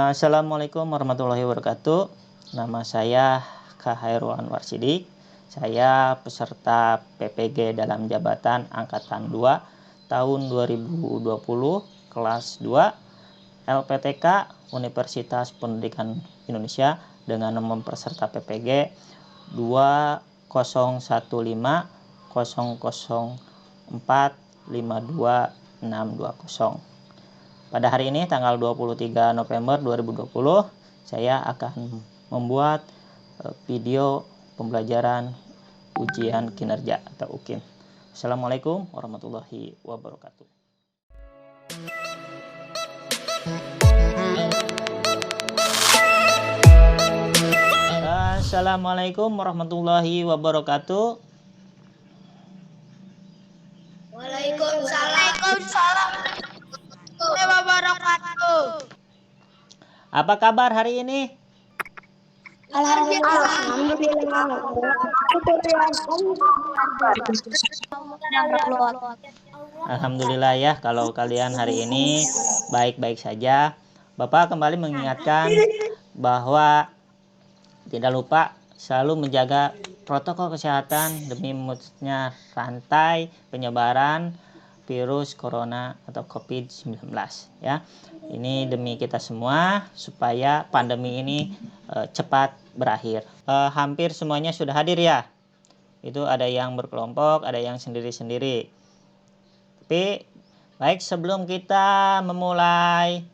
Assalamualaikum warahmatullahi wabarakatuh. Nama saya Kak Hairul Anwar Sidik. Saya peserta PPG dalam jabatan Angkatan 2 tahun 2020 kelas 2 LPTK Universitas Pendidikan Indonesia dengan nomor peserta PPG 2015045260. Pada hari ini tanggal 23 November 2020 saya akan membuat video pembelajaran ujian kinerja atau UKIN. Assalamualaikum warahmatullahi wabarakatuh. Assalamualaikum warahmatullahi wabarakatuh. Waalaikumsalam wabarakatuh. Apa kabar hari ini? Alhamdulillah ya, kalau kalian hari ini baik-baik saja. Bapak kembali mengingatkan bahwa tidak lupa selalu menjaga protokol kesehatan demi memutusnya rantai penyebaran virus corona atau COVID-19 ya. Ini demi kita semua supaya pandemi ini cepat berakhir. Hampir semuanya sudah hadir ya. Itu ada yang berkelompok, ada yang sendiri-sendiri. Tapi baik, sebelum kita memulai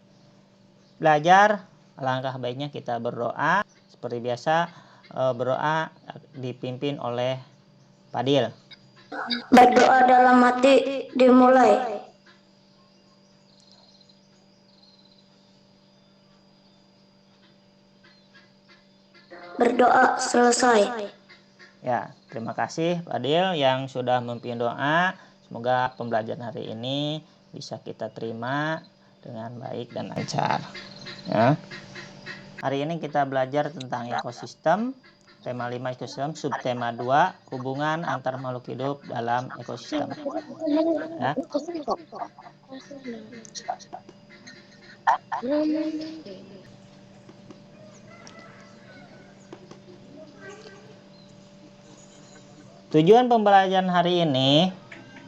belajar, alangkah baiknya kita berdoa. Seperti biasa, berdoa dipimpin oleh Fadil. Berdoa dalam hati dimulai. Berdoa selesai. Ya, terima kasih Fadil yang sudah memimpin doa. Semoga pembelajaran hari ini bisa kita terima dengan baik dan lancar. Ya. Hari ini kita belajar tentang ekosistem. Tema 5 ekosistem, subtema 2 hubungan antar makhluk hidup dalam ekosistem. Ya. Tujuan pembelajaran hari ini,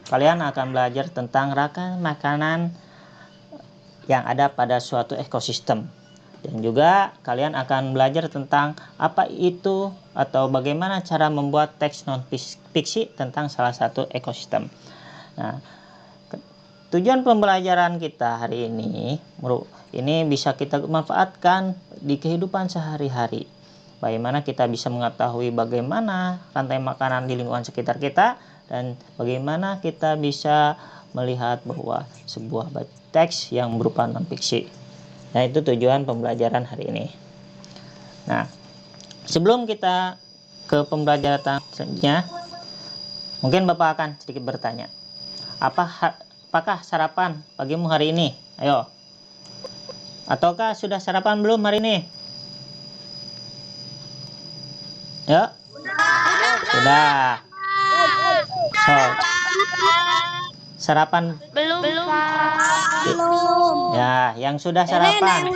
kalian akan belajar tentang rangkaian makanan yang ada pada suatu ekosistem. Dan juga kalian akan belajar tentang apa itu atau bagaimana cara membuat teks non-fiksi tentang salah satu ekosistem. Nah, tujuan pembelajaran kita hari ini bisa kita manfaatkan di kehidupan sehari-hari. Bagaimana kita bisa mengetahui bagaimana rantai makanan di lingkungan sekitar kita dan bagaimana kita bisa melihat bahwa sebuah teks yang berupa non-fiksi. Nah, itu tujuan pembelajaran hari ini. Nah, sebelum kita ke pembelajarannya, mungkin Bapak akan sedikit bertanya. Apakah sarapan pagimu hari ini? Ayo. Ataukah sudah sarapan belum hari ini? Ya? Sudah. So, sarapan Belum. ya, yang sudah sarapan.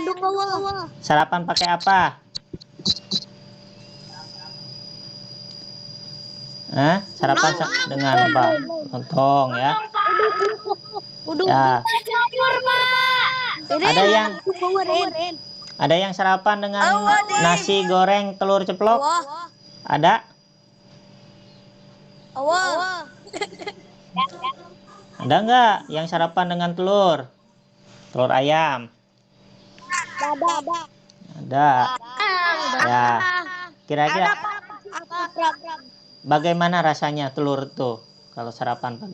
Sarapan pakai apa? Sarapan dengan apa? Lontong ya. Ya. Ada yang sarapan dengan nasi goreng telur ceplok? Ada? Ada nggak yang sarapan dengan telur ayam? Ada. Ya. Kira-kira bagaimana rasanya telur tuh kalau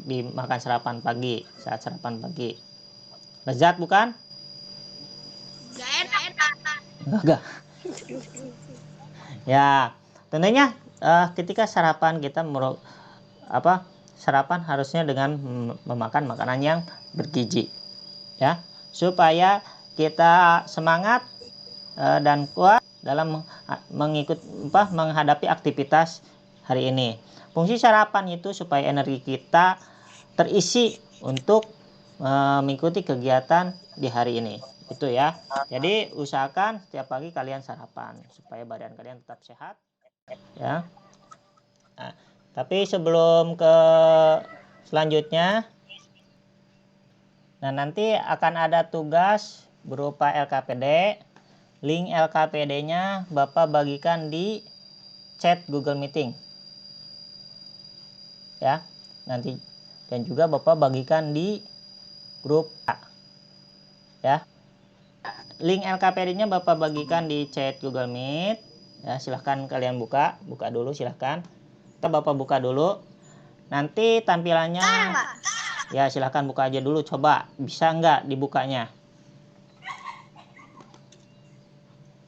dimakan sarapan pagi, saat sarapan pagi? Lezat bukan? Enggak. Ya, tentunya ketika sarapan kita sarapan harusnya dengan memakan makanan yang bergizi, ya, supaya kita semangat dan kuat dalam menghadapi aktivitas hari ini. Fungsi sarapan itu supaya energi kita terisi untuk mengikuti kegiatan di hari ini. Itu ya. Jadi usahakan setiap pagi kalian sarapan supaya badan kalian tetap sehat ya. Nah, tapi sebelum ke selanjutnya, nah nanti akan ada tugas berupa LKPD. Link LKPD-nya Bapak bagikan di chat Google Meeting. Ya. Nanti dan juga Bapak bagikan di grup A. Ya. Link LKPD-nya Bapak bagikan di chat Google Meet. Ya, silahkan kalian buka dulu silahkan. Kita Bapak buka dulu. Nanti tampilannya ya silahkan buka aja dulu, coba bisa nggak dibukanya.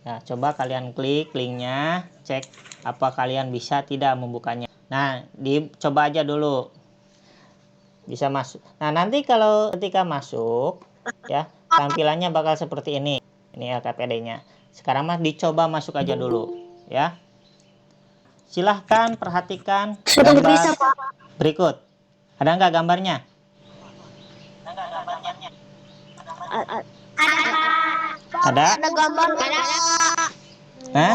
Nah, coba kalian klik linknya, cek apa kalian bisa tidak membukanya. Nah, dicoba aja dulu. Bisa masuk. Nah, nanti kalau ketika masuk, ya tampilannya bakal seperti ini. Ini LKPD-nya. Sekarang mah dicoba masuk aja dulu, ya. Silahkan perhatikan Sudah gambar bisa, Pak. berikut. Ada nggak gambarnya? Ada? Ada gambar. Hah?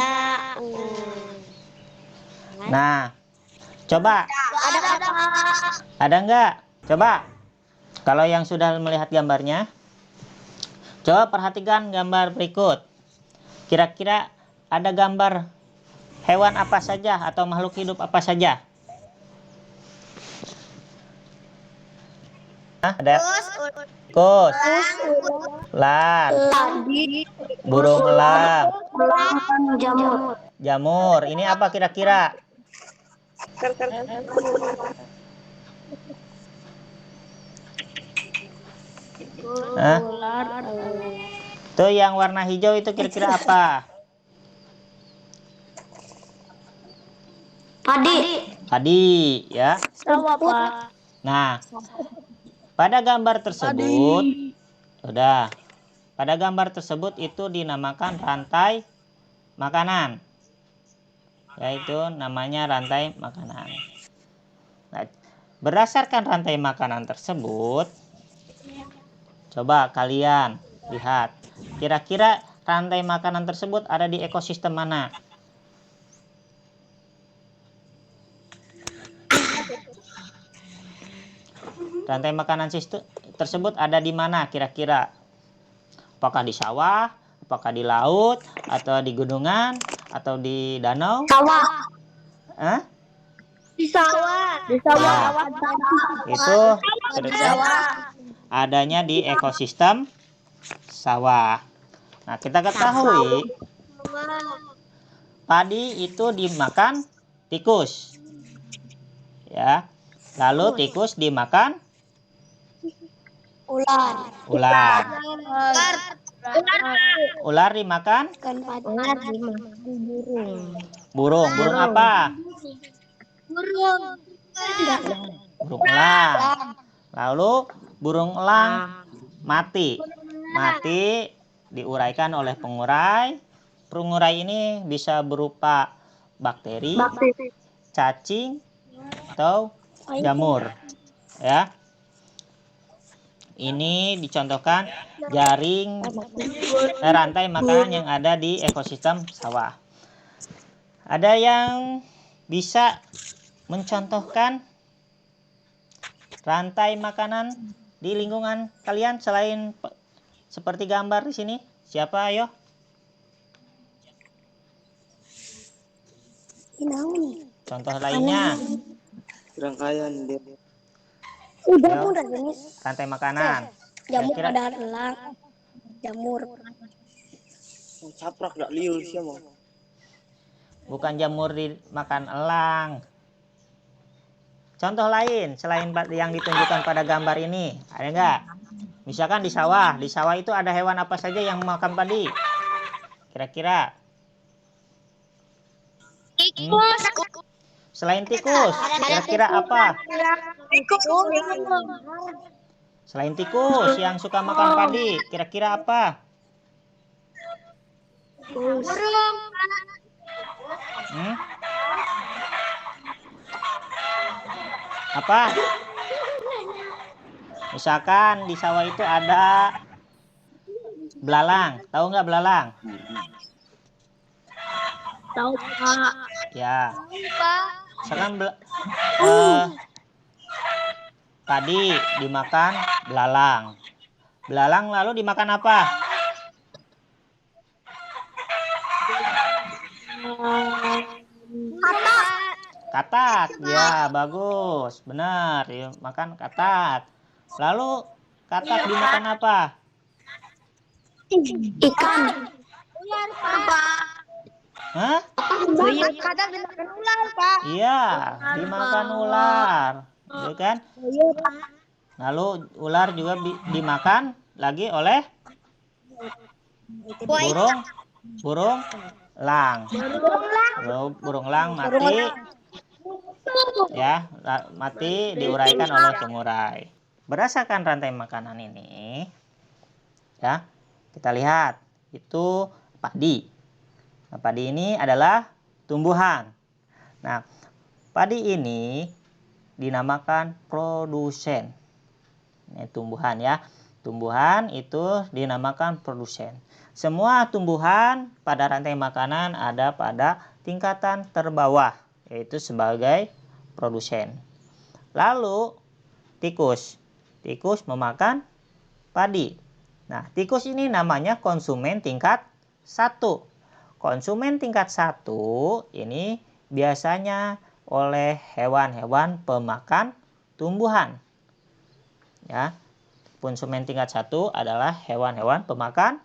Nah, coba. Ada, Pak. Ada nggak? Coba. Kalau yang sudah melihat gambarnya, coba perhatikan gambar berikut. Kira-kira ada gambar hewan apa saja atau makhluk hidup apa saja? Hah? Ada tikus, ular, burung elang, Jamur. jamur. Ini apa kira-kira? Hah? Tuh yang warna hijau itu kira-kira apa? Padi. Padi, ya. Sawah, Pak. Nah, pada gambar tersebut, udah. Pada gambar tersebut itu dinamakan rantai makanan. Yaitu namanya rantai makanan. Nah, berdasarkan rantai makanan tersebut, coba kalian lihat. Kira-kira rantai makanan tersebut ada di ekosistem mana? Rantai makanan tersebut ada di mana kira-kira? Apakah di sawah, apakah di laut, atau di gunungan, atau di danau? Sawah. Hah? Di sawah. Di Nah, sawah. itu Di sawah. adanya di ekosistem sawah. Nah, kita ketahui padi itu dimakan tikus. Ya. Lalu tikus dimakan Ular. ular. Ular. Ular dimakan Ular dimakan burung. burung. Burung apa? Burung. Burung elang. Lalu burung elang mati. Mati diuraikan oleh pengurai. Pengurai ini bisa berupa bakteri, cacing, atau jamur. Ya. Ini dicontohkan jaring rantai makanan yang ada di ekosistem sawah. Ada yang bisa mencontohkan rantai makanan di lingkungan kalian selain seperti gambar di sini? Siapa ayo? Contoh lainnya. Rangkaian dia. Udah mudah jenis Rantai makanan. jamur Kira-kira pada elang. Jamur. Caprak gak liur sih mau. bukan jamur dimakan elang. Contoh lain selain yang ditunjukkan pada gambar ini, ada nggak? Misalkan di sawah itu ada hewan apa saja yang makan padi? Kira-kira? Tikus. Selain tikus, kira-kira apa? Tikus. Selain tikus yang suka makan padi, kira-kira apa? Burung. Hmm? Apa? Misalkan di sawah itu ada Belalang, tahu nggak belalang? Tahu Pak. Ya, Pak. misalkan eh, padi dimakan belalang. Belalang lalu dimakan apa? Kata. Katak. Ya, bagus. Benar, makan katak. Lalu katak dimakan apa? Ikan. Ular Pak. Hah? Buyut. Kata dimakan ular Pak. Iya, dimakan ular. Ya kan? Buyut. Lalu ular juga dimakan lagi oleh burung burung elang. Lalu burung elang mati, ya, mati diuraikan oleh pengurai. Berdasarkan rantai makanan ini, ya, kita lihat itu padi. Nah, padi ini adalah tumbuhan. Nah, padi ini dinamakan produsen. Ini tumbuhan ya. Tumbuhan itu dinamakan produsen. Semua tumbuhan pada rantai makanan ada pada tingkatan terbawah, yaitu sebagai produsen. Lalu tikus. Tikus memakan padi. Nah, tikus ini namanya konsumen tingkat 1. Konsumen tingkat 1 ini biasanya oleh hewan-hewan pemakan tumbuhan. Ya, konsumen tingkat 1 adalah hewan-hewan pemakan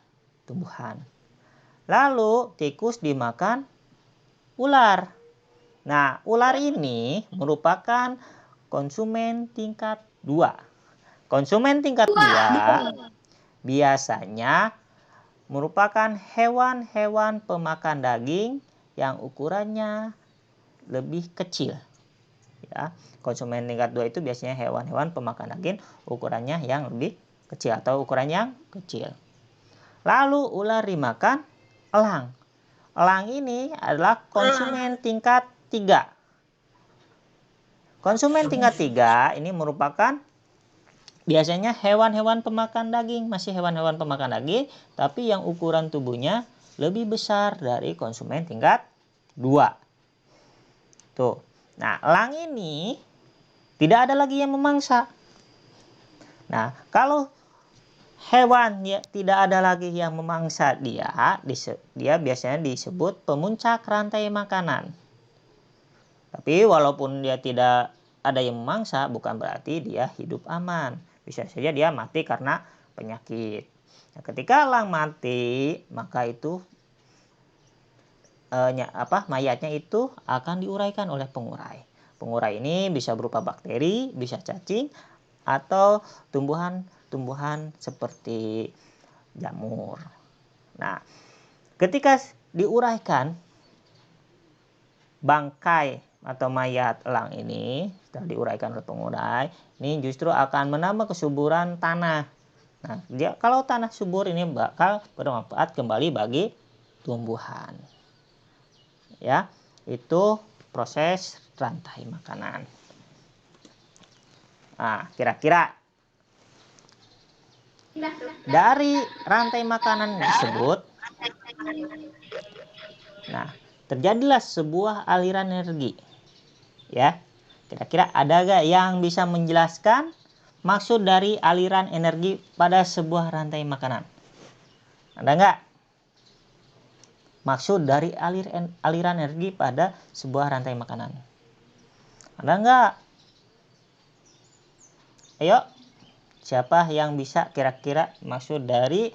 tumbuhan. Lalu tikus dimakan ular. Nah, ular ini merupakan konsumen tingkat 2. Konsumen tingkat 2 biasanya merupakan hewan-hewan pemakan daging yang ukurannya lebih kecil. Ya, konsumen tingkat 2 itu biasanya hewan-hewan pemakan daging ukurannya yang lebih kecil atau ukuran yang kecil. Lalu ular dimakan elang. Elang ini adalah konsumen tingkat 3. Konsumen tingkat 3 ini merupakan biasanya hewan-hewan pemakan daging, masih hewan-hewan pemakan daging, tapi yang ukuran tubuhnya lebih besar dari konsumen tingkat 2. Tuh. Nah, elang ini tidak ada lagi yang memangsa. Nah, kalau hewan ya tidak ada lagi yang memangsa dia biasanya disebut pemuncak rantai makanan. Tapi walaupun dia tidak ada yang memangsa, bukan berarti dia hidup aman. Bisa saja dia mati karena penyakit. Nah, ketika elang mati, maka itu mayatnya itu akan diuraikan oleh pengurai. Pengurai ini bisa berupa bakteri, bisa cacing, atau tumbuhan seperti jamur. Nah, ketika diuraikan bangkai atau mayat elang ini setelah diuraikan oleh pengurai, ini justru akan menambah kesuburan tanah. Nah, kalau tanah subur ini bakal bermanfaat kembali bagi tumbuhan. Ya, itu proses rantai makanan. Nah, kira-kira dari rantai makanan tersebut, nah, terjadilah sebuah aliran energi. Ya, kira-kira ada gak yang bisa menjelaskan maksud dari aliran energi pada sebuah rantai makanan? Ada nggak? Maksud dari aliran energi pada sebuah rantai makanan. Ada nggak? Ayo, siapa yang bisa kira-kira maksud dari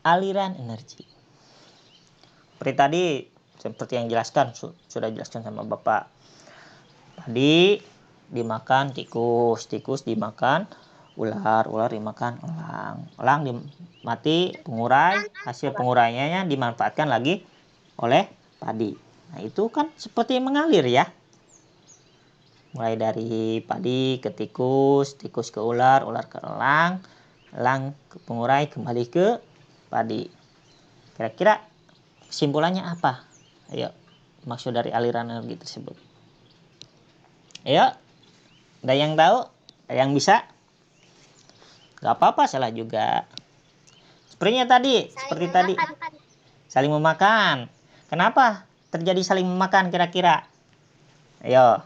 aliran energi? Seperti tadi, seperti yang jelaskan, sudah jelaskan sama Bapak. Tadi dimakan tikus, tikus dimakan ular, ular dimakan elang, elang mati pengurai, hasil penguraiannya dimanfaatkan lagi oleh padi. Nah, itu kan seperti mengalir ya. Mulai dari padi ke tikus, tikus ke ular, ular ke elang, elang ke pengurai kembali ke padi. Kira-kira kesimpulannya apa? Ayo, maksud dari aliran energi tersebut. Ayo, ada yang tahu? Ada yang bisa? Gak apa-apa, salah juga. Sepertinya tadi, seperti tadi. Saling memakan. Kenapa terjadi saling memakan kira-kira? Ayo.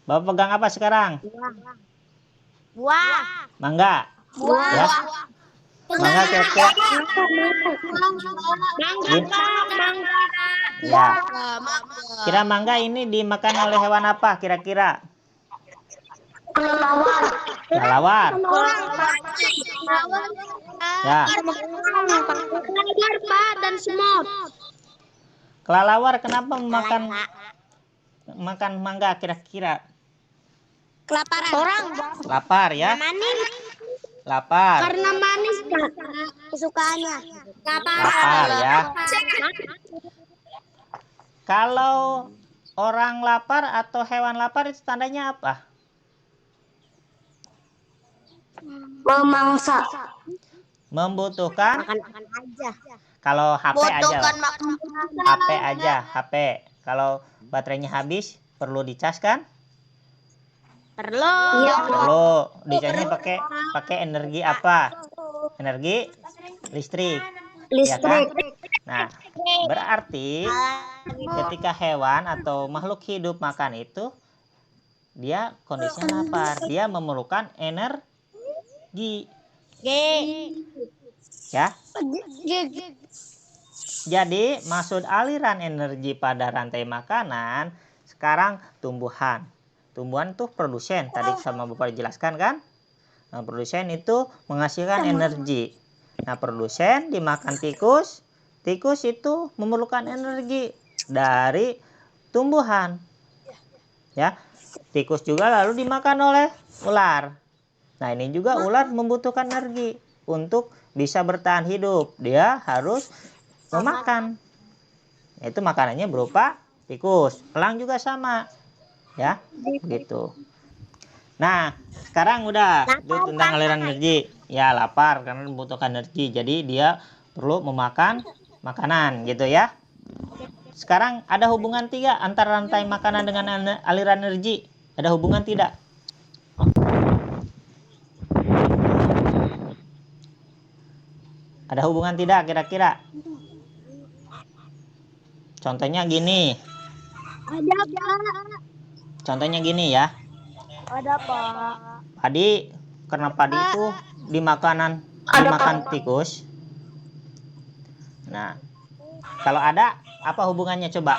Bapak pegang apa sekarang? Buah. Mangga. Buah. Ya. Mangga kira-kira. Mangga, Pak. Mangga. Ya. Kira mangga ini dimakan oleh hewan apa kira-kira? Kelelawar. Ya. Kelelawar, Pak, dan semut. Kelelawar kenapa makan mangga kira-kira? Kelaparan. Orang. Lapar ya. Manis. Lapar. Karena manis, Pak. Kesukaannya. Lapar ya. Kalau orang lapar atau hewan lapar itu tandanya apa? Memangsa. Membutuhkan. Makan aja. Kalau HP aja lah. makan. HP aja, HP. Kalau baterainya habis, perlu dicas kan? Perlu. Iya. Perlu. Dicasnya pakai energi apa? Energi listrik. Ya kan? Nah, berarti ketika hewan atau makhluk hidup makan itu, dia kondisinya lapar. Dia memerlukan energi. Ya. Jadi, maksud aliran energi pada rantai makanan sekarang tumbuhan. Tumbuhan tuh produsen. Tadi sama Bapak jelaskan kan? Nah, produsen itu menghasilkan energi. Nah, produsen dimakan tikus. Tikus itu memerlukan energi dari tumbuhan. Ya. Tikus juga lalu dimakan oleh ular. Nah, ini juga ular membutuhkan energi untuk bisa bertahan hidup. Dia harus memakan. Itu makanannya berupa tikus. Elang juga sama. Ya, begitu. Nah, sekarang udah tentang aliran energi. Ya, lapar karena membutuhkan energi. Jadi dia perlu memakan makanan gitu ya. Sekarang ada hubungan tidak antara rantai makanan dengan aliran energi? Ada hubungan tidak? Ada hubungan tidak kira-kira? Contohnya gini. Ada, Pak. Contohnya gini ya. Ada, Pak. Padi, karena padi itu dimakan tikus. Nah, kalau ada apa hubungannya coba?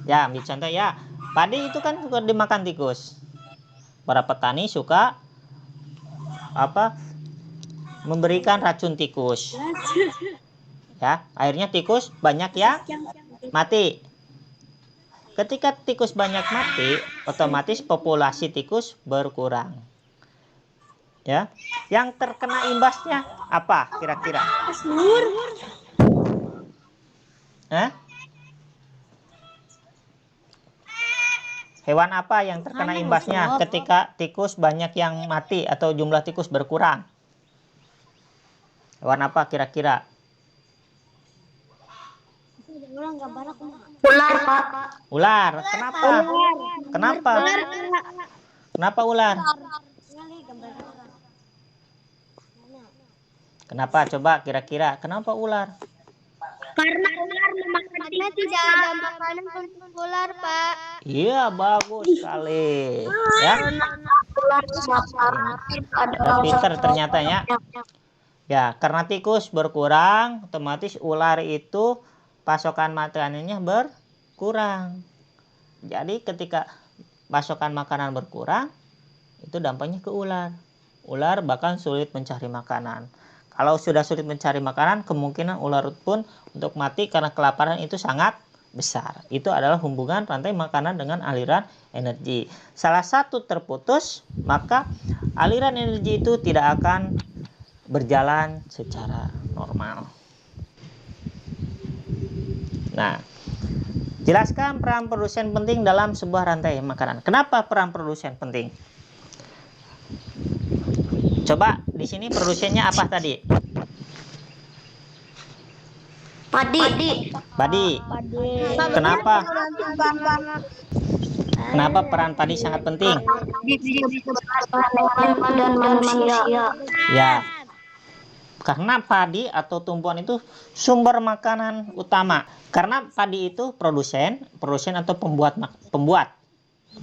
Ya, ambil contoh ya. Padi itu kan suka dimakan tikus. Para petani suka memberikan racun tikus. Ya, akhirnya tikus banyak yang mati. Ketika tikus banyak mati, otomatis populasi tikus berkurang. Ya, yang terkena imbasnya apa kira-kira? Hewan apa yang terkena imbasnya ketika tikus banyak yang mati atau jumlah tikus berkurang? Hewan apa kira-kira? Ular, Pak. Ular. Kenapa? Kenapa? Kenapa ular? Kenapa? Coba kira-kira. Kenapa ular? Karena ular memakan tikus. Tidak ada makanan untuk ular, Pak. Iya, bagus sekali. Ya. Ular Udah pinter ternyata ya. Ya, karena tikus berkurang, otomatis ular itu pasokan makanannya berkurang. Jadi ketika pasokan makanan berkurang, itu dampaknya ke ular. Ular bahkan sulit mencari makanan. Kalau sudah sulit mencari makanan, kemungkinan ular pun untuk mati karena kelaparan itu sangat besar. Itu adalah hubungan rantai makanan dengan aliran energi. Salah satu terputus, maka aliran energi itu tidak akan berjalan secara normal. Nah, jelaskan peran produsen penting dalam sebuah rantai makanan. Kenapa peran produsen penting? Coba di sini produsennya apa tadi? Padi. Kenapa? Kenapa peran padi sangat penting? dan manusia. Ya. Karena padi atau tumbuhan itu sumber makanan utama. Karena padi itu produsen atau pembuat.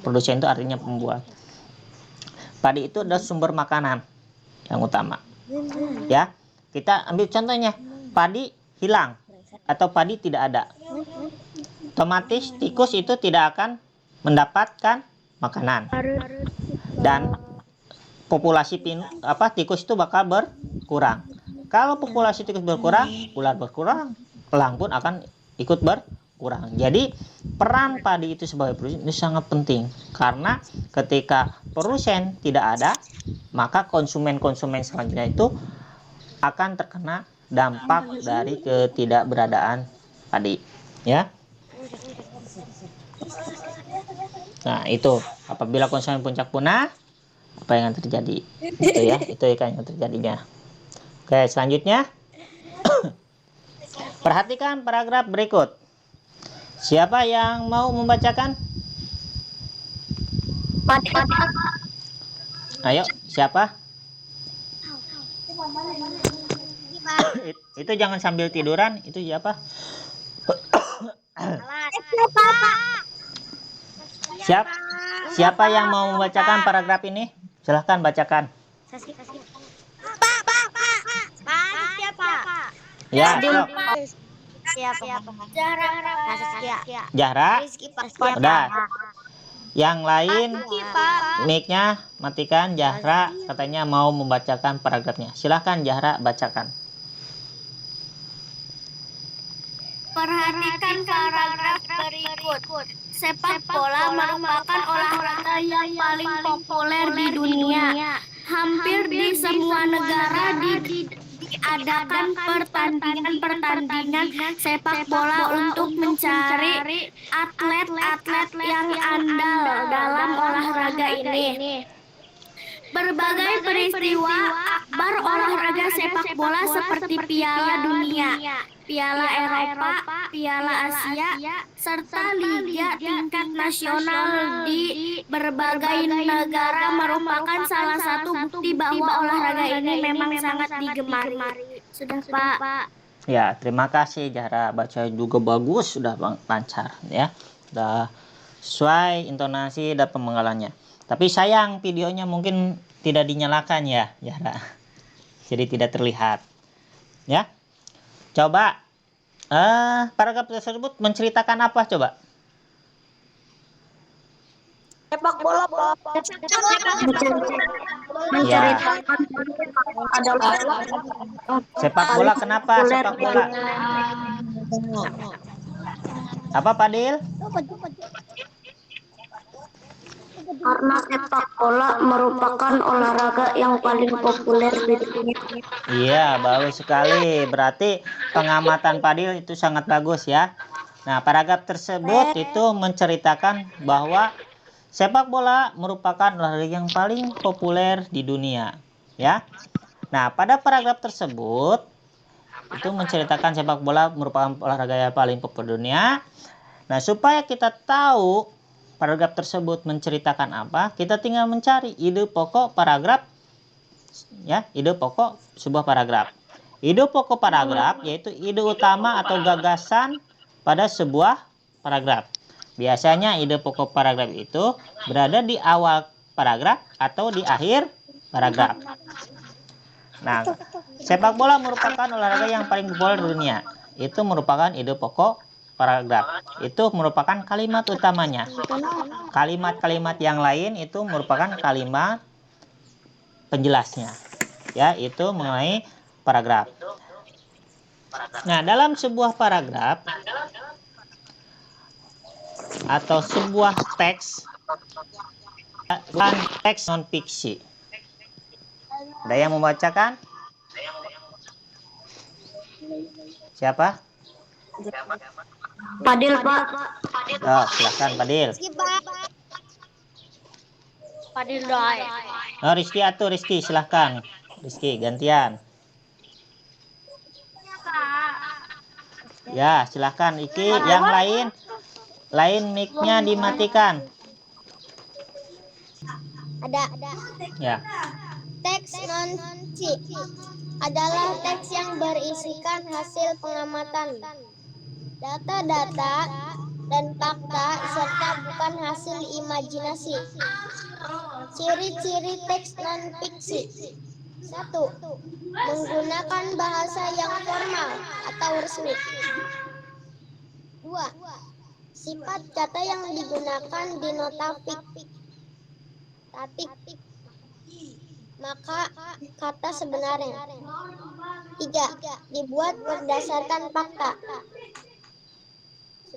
Produsen itu artinya pembuat. Padi itu adalah sumber makanan yang utama. Ya, kita ambil contohnya, padi hilang atau padi tidak ada, otomatis tikus itu tidak akan mendapatkan makanan dan populasi tikus itu bakal berkurang. Kalau populasi tikus berkurang, ular berkurang, elang pun akan ikut berkurang. Jadi peran padi itu sebagai produsen itu sangat penting, karena ketika produsen tidak ada, maka konsumen selanjutnya itu akan terkena dampak dari ketidakberadaan padi, ya. Nah, itu apabila konsumen puncak punah, apa yang terjadi? Itu ya, itu yang terjadinya. Oke, selanjutnya perhatikan paragraf berikut. Siapa yang mau membacakan? Ayo, siapa? Itu jangan sambil tiduran, itu siapa? Siapa yang mau membacakan paragraf ini? Silahkan bacakan. Ya, Zahra. Udah. Yang lain mic-nya matikan. Zahra katanya mau membacakan paragrafnya. Silahkan Zahra bacakan. Perhatikan paragraf berikut. Sepak bola merupakan olahraga yang paling populer di dunia. Hampir di semua negara diadakan pertandingan sepak bola untuk mencari atlet-atlet yang andal dalam olahraga ini. Berbagai peristiwa akbar olahraga sepak bola seperti Piala Dunia, Piala Eropa, Piala Asia, serta liga tingkat nasional di berbagai negara merupakan salah satu bukti bahwa olahraga ini memang sangat digemari. Sudah, Pak. Ya, terima kasih Zahra, baca juga bagus, sudah lancar ya. Sudah sesuai intonasi dan pemenggalannya. Tapi sayang videonya mungkin tidak dinyalakan ya, Zahra. Jadi tidak terlihat. Ya. Coba paragraf tersebut menceritakan apa coba? Sepak bola, Ya. Sepak bola, kenapa sepak bola? Apa, Padil? Karena sepak bola merupakan olahraga yang paling populer di dunia. Iya, bagus sekali. Berarti pengamatan Padil itu sangat bagus ya. Nah, paragraf tersebut itu menceritakan bahwa sepak bola merupakan olahraga yang paling populer di dunia, ya. Nah, pada paragraf tersebut itu menceritakan sepak bola merupakan olahraga yang paling populer di dunia. Nah, supaya kita tahu paragraf tersebut menceritakan apa, kita tinggal mencari ide pokok paragraf, ya, ide pokok sebuah paragraf. Ide pokok paragraf yaitu ide utama atau gagasan pada sebuah paragraf. Biasanya ide pokok paragraf itu berada di awal paragraf atau di akhir paragraf. Nah, sepak bola merupakan olahraga yang paling populer di dunia. Itu merupakan ide pokok paragraf. Itu merupakan kalimat utamanya. Kalimat-kalimat yang lain itu merupakan kalimat penjelasnya. Ya, itu mengenai paragraf. Nah, dalam sebuah paragraf atau sebuah teks, bukan teks non fiksi. Ada yang membacakan? Siapa? Padil, Pak. Oh, silakan Padil. Padil Doi. Oh, Rizky silakan. Rizky gantian. Ya, silakan Iki. Yang lain mic-nya dimatikan. Ada. Ya. Teks non-fiksi adalah teks yang berisikan hasil pengamatan, data-data, dan fakta serta bukan hasil imajinasi. Ciri-ciri teks non-fiksi. 1. Menggunakan bahasa yang formal atau resmi. 2. Sifat kata yang digunakan denotatif, maka kata sebenarnya. 3. Dibuat berdasarkan fakta.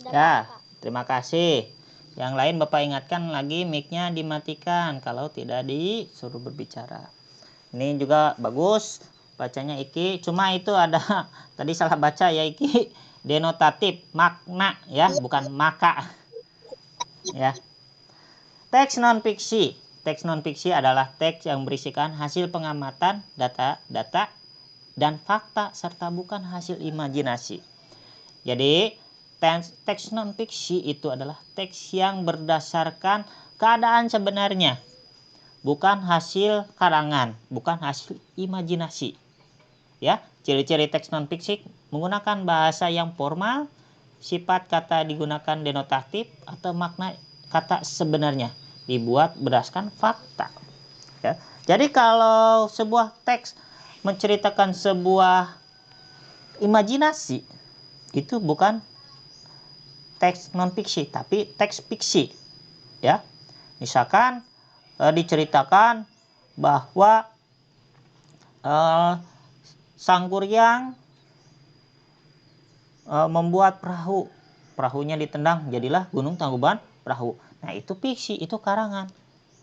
Ya, terima kasih. Yang lain Bapak ingatkan lagi mic-nya dimatikan kalau tidak disuruh berbicara. Ini juga bagus bacanya Iki, cuma itu ada tadi salah baca ya Iki. Denotatif, makna ya, bukan maka. Ya. Teks non-fiksi. Teks non-fiksi adalah teks yang berisikan hasil pengamatan, data, dan fakta serta bukan hasil imajinasi. Jadi, teks non-fiksi itu adalah teks yang berdasarkan keadaan sebenarnya, bukan hasil karangan, bukan hasil imajinasi. Ya, ciri-ciri teks non-fiksi menggunakan bahasa yang formal, sifat kata digunakan denotatif atau makna kata sebenarnya dibuat berdasarkan fakta. Ya. Jadi kalau sebuah teks menceritakan sebuah imajinasi, itu bukan teks non-fiksi, tapi teks fiksi. Ya, misalkan diceritakan bahwa Sang Kuryang membuat perahunya ditendang, jadilah Gunung Tangkuban Perahu. Nah, itu fiksi, itu karangan,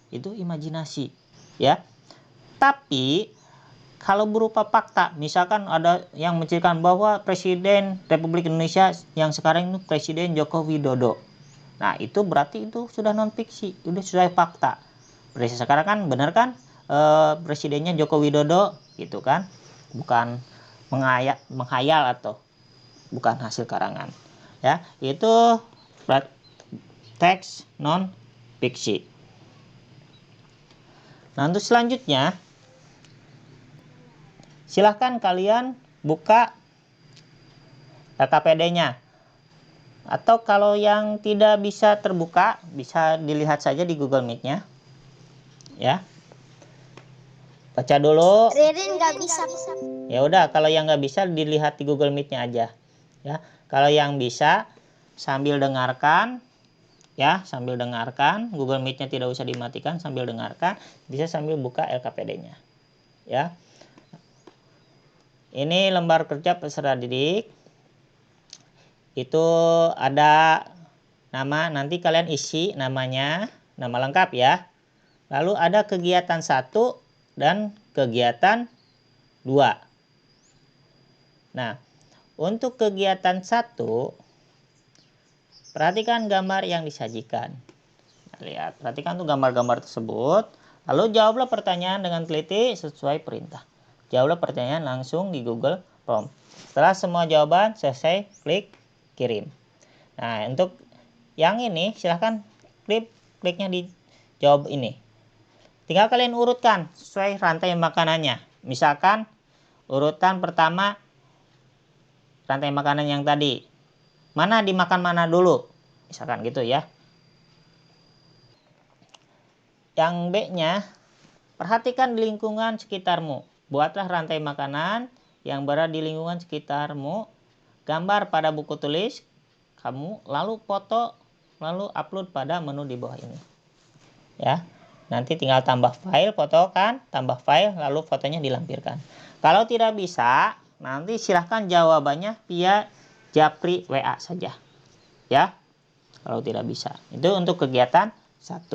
itu imajinasi, ya. Tapi kalau berupa fakta, misalkan ada yang menceritakan bahwa Presiden Republik Indonesia yang sekarang itu Presiden Joko Widodo. Nah, itu berarti itu sudah non fiksi, itu sudah fakta. Presiden sekarang kan benar kan, presidennya Joko Widodo gitu kan, bukan menghayal atau bukan hasil karangan. Ya, itu teks non fiksi. Nah, untuk selanjutnya silahkan kalian buka LKPD-nya. Atau kalau yang tidak bisa terbuka, bisa dilihat saja di Google Meet-nya. Ya. Baca dulu. Ririn nggak bisa. Ya udah, kalau yang nggak bisa dilihat di Google Meet-nya aja. Ya. Kalau yang bisa sambil dengarkan, ya, sambil dengarkan. Google Meet-nya tidak usah dimatikan, sambil dengarkan, bisa sambil buka LKPD-nya. Ya. Ini lembar kerja peserta didik. Itu ada nama, nanti kalian isi namanya, nama lengkap ya. Lalu ada kegiatan 1 dan kegiatan 2. Nah, untuk kegiatan 1, perhatikan gambar yang disajikan. Nah, lihat, perhatikan tuh gambar-gambar tersebut. Lalu jawablah pertanyaan dengan teliti sesuai perintah. Jawablah pertanyaan langsung di Google Form. Setelah semua jawaban selesai, klik kirim. Nah, untuk yang ini silahkan kliknya di jawab ini. Tinggal kalian urutkan sesuai rantai makanannya. Misalkan urutan pertama rantai makanan yang tadi. Mana dimakan mana dulu. Misalkan gitu ya. Yang B-nya, perhatikan di lingkungan sekitarmu. Buatlah rantai makanan yang berada di lingkungan sekitarmu. Gambar pada buku tulis kamu, lalu foto, lalu upload pada menu di bawah ini. Ya, nanti tinggal tambah file, foto kan, tambah file, lalu fotonya dilampirkan. Kalau tidak bisa, nanti silahkan jawabannya via Japri WA saja. Ya, kalau tidak bisa. Itu untuk kegiatan 1.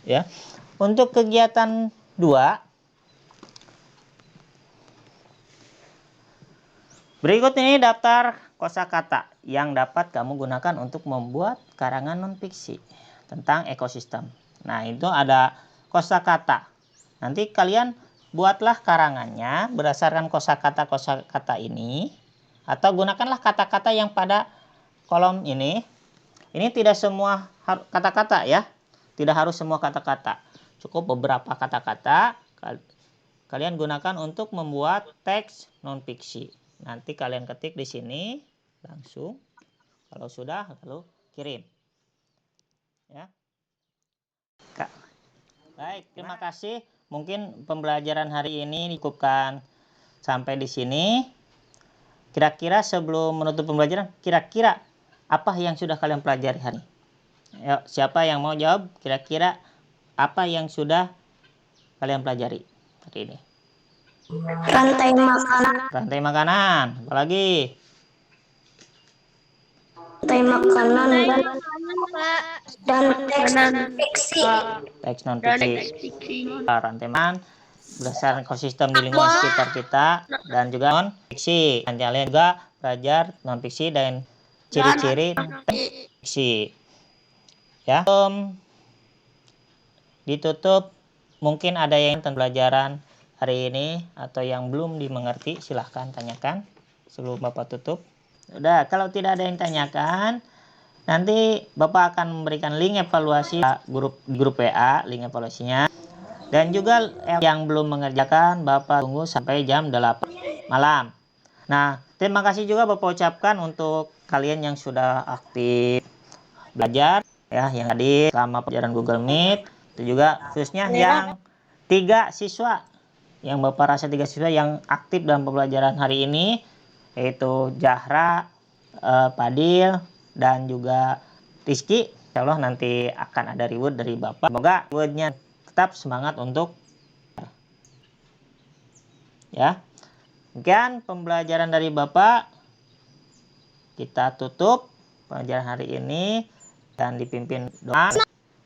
Ya, untuk kegiatan 2, berikut ini daftar kosakata yang dapat kamu gunakan untuk membuat karangan non-fiksi tentang ekosistem. Nah, itu ada kosakata. Nanti kalian buatlah karangannya berdasarkan kosakata ini, atau gunakanlah kata-kata yang pada kolom ini. Ini tidak semua kata-kata ya. Tidak harus semua kata-kata. Cukup beberapa kata-kata kalian gunakan untuk membuat teks non-fiksi. Nanti kalian ketik di sini langsung. Kalau sudah, lalu kirim. Ya. Baik, terima kasih. Mungkin pembelajaran hari ini dicukupkan sampai di sini. Kira-kira sebelum menutup pembelajaran, kira-kira apa yang sudah kalian pelajari hari ini? Yuk, siapa yang mau jawab? Kira-kira apa yang sudah kalian pelajari hari ini? Rantai makanan. Rantai makanan. Apalagi? Rantai makanan dan teks fiksi. Teks non-fiksi. Rantai makanan berdasarkan ekosistem di lingkungan sekitar kita dan juga non-fiksi. Nanti kalian juga belajar non-fiksi dan ciri-ciri fiksi. Ya. Ditutup. Mungkin ada yang tentang pelajaran hari ini atau yang belum dimengerti, silahkan tanyakan sebelum Bapak tutup. Udah, kalau tidak ada yang tanyakan, nanti Bapak akan memberikan link evaluasi grup WA, link evaluasinya. Dan juga yang belum mengerjakan, Bapak tunggu sampai jam 8 malam. Nah, terima kasih juga Bapak ucapkan untuk kalian yang sudah aktif belajar, ya, yang hadir selama pelajaran Google Meet. Itu juga khususnya yang 3 siswa, yang Bapak rasa 3 siswa yang aktif dalam pembelajaran hari ini, yaitu Zahra, Fadil, dan juga Rizky. Insya Allah nanti akan ada reward dari Bapak. Semoga rewardnya tetap semangat untuk ya. Demikian pembelajaran dari Bapak. Kita tutup pelajaran hari ini dan dipimpin doa.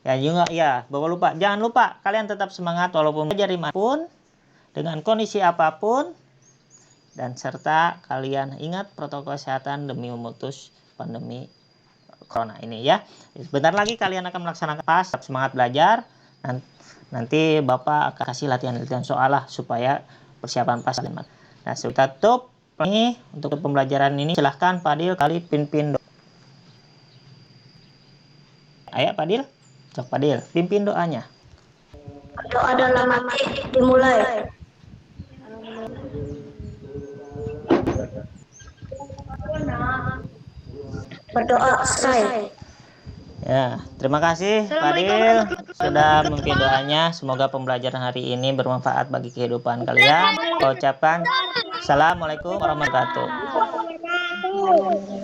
Ya juga ya, Bapak lupa, jangan lupa kalian tetap semangat walaupun belajar dimanapun, dengan kondisi apapun, dan serta kalian ingat protokol kesehatan demi memutus pandemi corona ini ya. Sebentar lagi kalian akan melaksanakan pas, semangat belajar. Nanti Bapak akan kasih latihan-latihan soal lah supaya persiapan pas kalimat. Nah, kita tutup ini untuk pembelajaran ini. Silahkan Fadil kali pimpin doa. Ayo Fadil. Cok Fadil, pimpin doanya. Doa dalam hati dimulai. Berdoa selesai. Ya, terima kasih Fadil sudah memimpin doanya. Semoga pembelajaran hari ini bermanfaat bagi kehidupan kalian. Saya ucapkan Assalamualaikum warahmatullahi wabarakatuh.